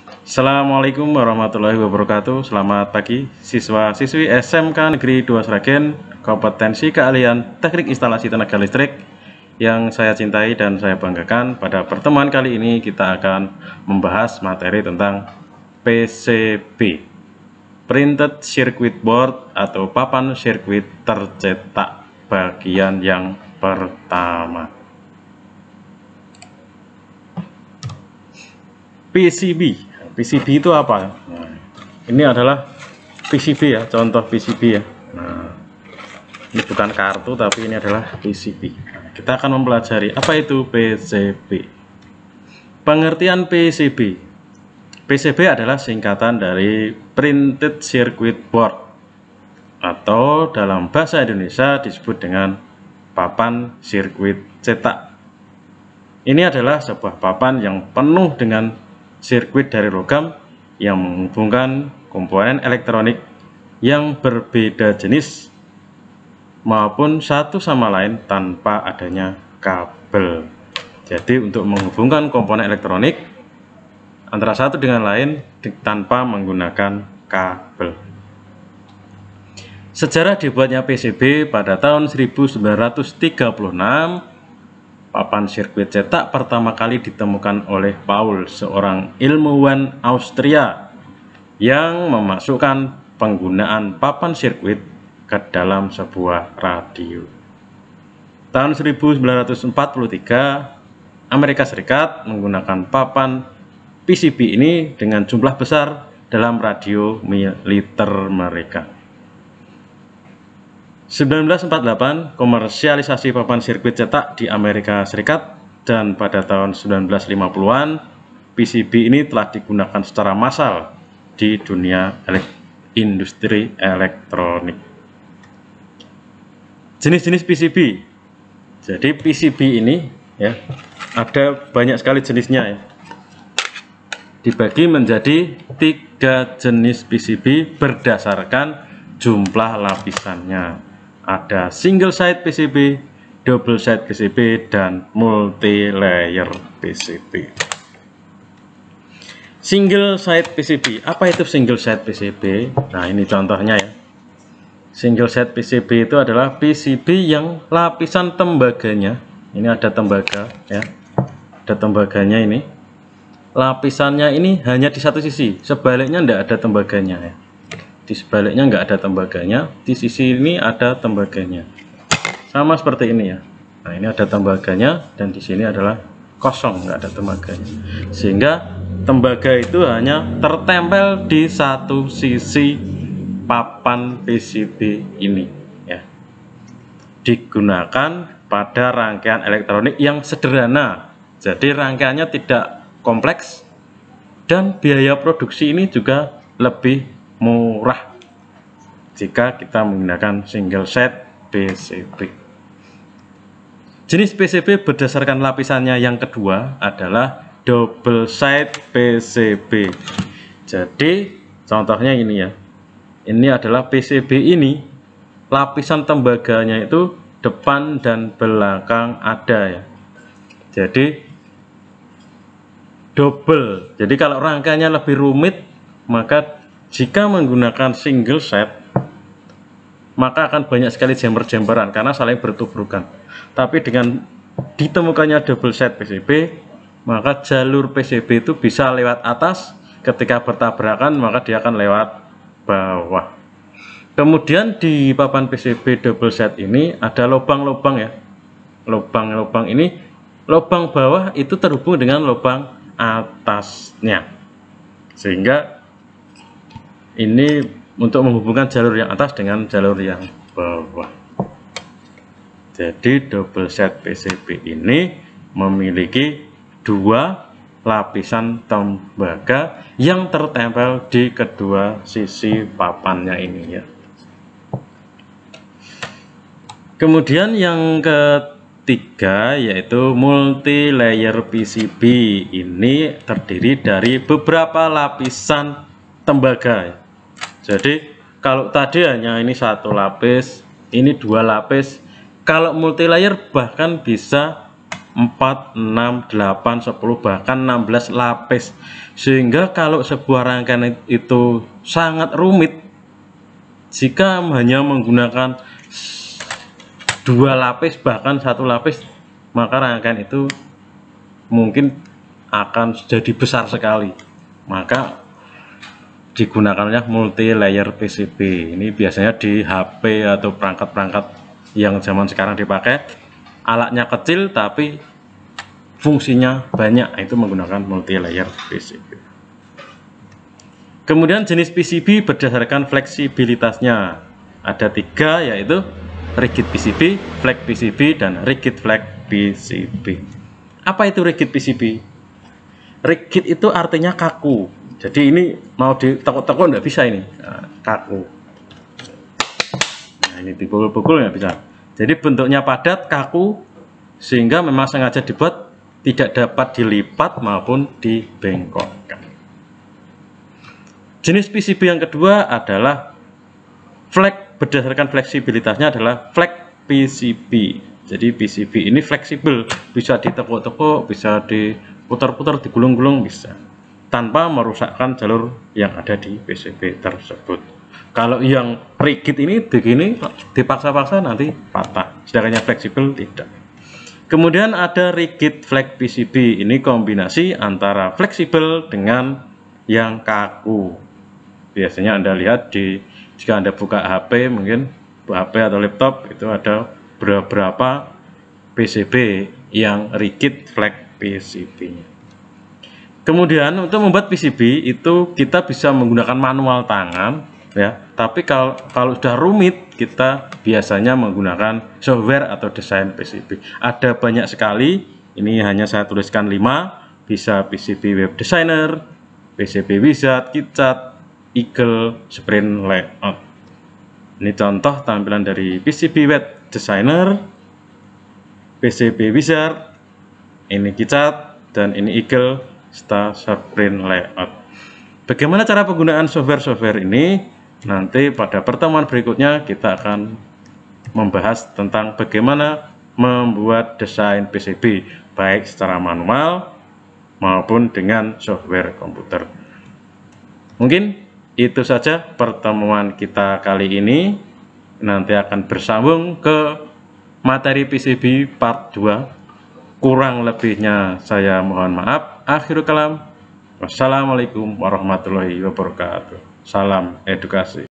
Assalamualaikum warahmatullahi wabarakatuh. Selamat pagi siswa-siswi SMK Negeri 2 Sragen, kompetensi keahlian teknik instalasi tenaga listrik yang saya cintai dan saya banggakan. Pada pertemuan kali ini kita akan membahas materi tentang PCB, Printed Circuit Board atau papan sirkuit tercetak, bagian yang pertama. PCB itu apa? Nah, ini adalah PCB ya, contoh PCB ya. Nah, ini bukan kartu tapi ini adalah PCB. Nah, kita akan mempelajari apa itu PCB. Pengertian PCB. PCB adalah singkatan dari Printed Circuit Board atau dalam bahasa Indonesia disebut dengan papan sirkuit cetak. Ini adalah sebuah papan yang penuh dengan sirkuit dari logam yang menghubungkan komponen elektronik yang berbeda jenis maupun satu sama lain tanpa adanya kabel. Jadi untuk menghubungkan komponen elektronik antara satu dengan lain tanpa menggunakan kabel. Sejarah dibuatnya PCB pada tahun 1936. Papan sirkuit cetak pertama kali ditemukan oleh Paul, seorang ilmuwan Austria yang memasukkan penggunaan papan sirkuit ke dalam sebuah radio. Tahun 1943, Amerika Serikat menggunakan papan PCB ini dengan jumlah besar dalam radio militer mereka. 1948 komersialisasi papan sirkuit cetak di Amerika Serikat, dan pada tahun 1950-an PCB ini telah digunakan secara massal di dunia industri elektronik. Jenis-jenis PCB. Jadi PCB ini ya ada banyak sekali jenisnya ya. Dibagi menjadi 3 jenis PCB berdasarkan jumlah lapisannya. Ada single side PCB, double side PCB, dan multi layer PCB. Single side PCB, apa itu single side PCB? Nah, ini contohnya ya. Single side PCB itu adalah PCB yang lapisan tembaganya, ini ada tembaga ya, ada tembaganya ini. Lapisannya ini hanya di satu sisi, sebaliknya tidak ada tembaganya ya. Di sebaliknya nggak ada tembaganya, di sisi ini ada tembaganya, sama seperti ini ya. Nah, ini ada tembaganya dan di sini adalah kosong, nggak ada tembaganya, sehingga tembaga itu hanya tertempel di satu sisi papan PCB ini ya. Digunakan pada rangkaian elektronik yang sederhana, jadi rangkaiannya tidak kompleks dan biaya produksi ini juga lebih murah jika kita menggunakan single side PCB. Jenis PCB berdasarkan lapisannya yang kedua adalah double side PCB. Jadi contohnya ini ya, ini adalah PCB ini lapisan tembaganya itu depan dan belakang ada ya. Jadi double. Jadi kalau rangkaiannya lebih rumit, maka jika menggunakan single set maka akan banyak sekali jemper-jemperan karena saling bertubrukan. Tapi dengan ditemukannya double set PCB, maka jalur PCB itu bisa lewat atas, ketika bertabrakan maka dia akan lewat bawah. Kemudian di papan PCB double set ini ada lubang-lubang ya. Lubang-lubang ini, lubang bawah itu terhubung dengan lubang atasnya, sehingga ini untuk menghubungkan jalur yang atas dengan jalur yang bawah. Jadi double set PCB ini memiliki 2 lapisan tembaga yang tertempel di kedua sisi papannya ini ya. Kemudian yang ketiga yaitu multi layer PCB. Ini terdiri dari beberapa lapisan tembaga ya. Jadi kalau tadi hanya ini 1 lapis, ini 2 lapis. Kalau multi layer bahkan bisa 4, 6, 8, 10, bahkan 16 lapis. Sehingga kalau sebuah rangkaian itu sangat rumit jika hanya menggunakan 2 lapis bahkan 1 lapis, maka rangkaian itu mungkin akan jadi besar sekali. Maka digunakannya multi layer PCB. Ini biasanya di HP atau perangkat-perangkat yang zaman sekarang dipakai, alatnya kecil tapi fungsinya banyak, itu menggunakan multi layer PCB. Kemudian jenis PCB berdasarkan fleksibilitasnya ada 3, yaitu rigid PCB, flat PCB, dan rigid flat PCB. Apa itu rigid PCB? Rigid itu artinya kaku. Jadi ini mau ditekuk-tekuk nggak bisa ini, nah, kaku. Nah, ini dipukul-pukul nggak bisa. Jadi bentuknya padat, kaku, sehingga memang sengaja dibuat tidak dapat dilipat maupun dibengkokkan. Jenis PCB yang kedua adalah flat, berdasarkan fleksibilitasnya adalah flat PCB. Jadi PCB ini fleksibel, bisa ditekuk-tekuk, bisa diputar-putar, digulung-gulung, bisa, tanpa merusakkan jalur yang ada di PCB tersebut. Kalau yang rigid ini begini, dipaksa-paksa nanti patah, sedangkan yang fleksibel tidak. Kemudian ada rigid flat PCB, ini kombinasi antara fleksibel dengan yang kaku. Biasanya Anda lihat jika Anda buka HP, mungkin HP atau laptop, itu ada beberapa PCB yang rigid flat PCB. Kemudian untuk membuat PCB itu kita bisa menggunakan manual tangan, ya. Tapi kalau sudah rumit, kita biasanya menggunakan software atau desain PCB. Ada banyak sekali. Ini hanya saya tuliskan 5. Bisa PCB Web Designer, PCB Wizard, KitCat, Eagle, Sprint Layout. Ini contoh tampilan dari PCB Web Designer, PCB Wizard, ini KitCat, dan ini Eagle Sprint Layout. Bagaimana cara penggunaan software-software ini? Nanti pada pertemuan berikutnya kita akan membahas tentang bagaimana membuat desain PCB baik secara manual maupun dengan software komputer. Mungkin itu saja pertemuan kita kali ini. Nanti akan bersambung ke materi PCB part 2. Kurang lebihnya saya mohon maaf. Akhirul kalam. Wassalamualaikum warahmatullahi wabarakatuh. Salam edukasi.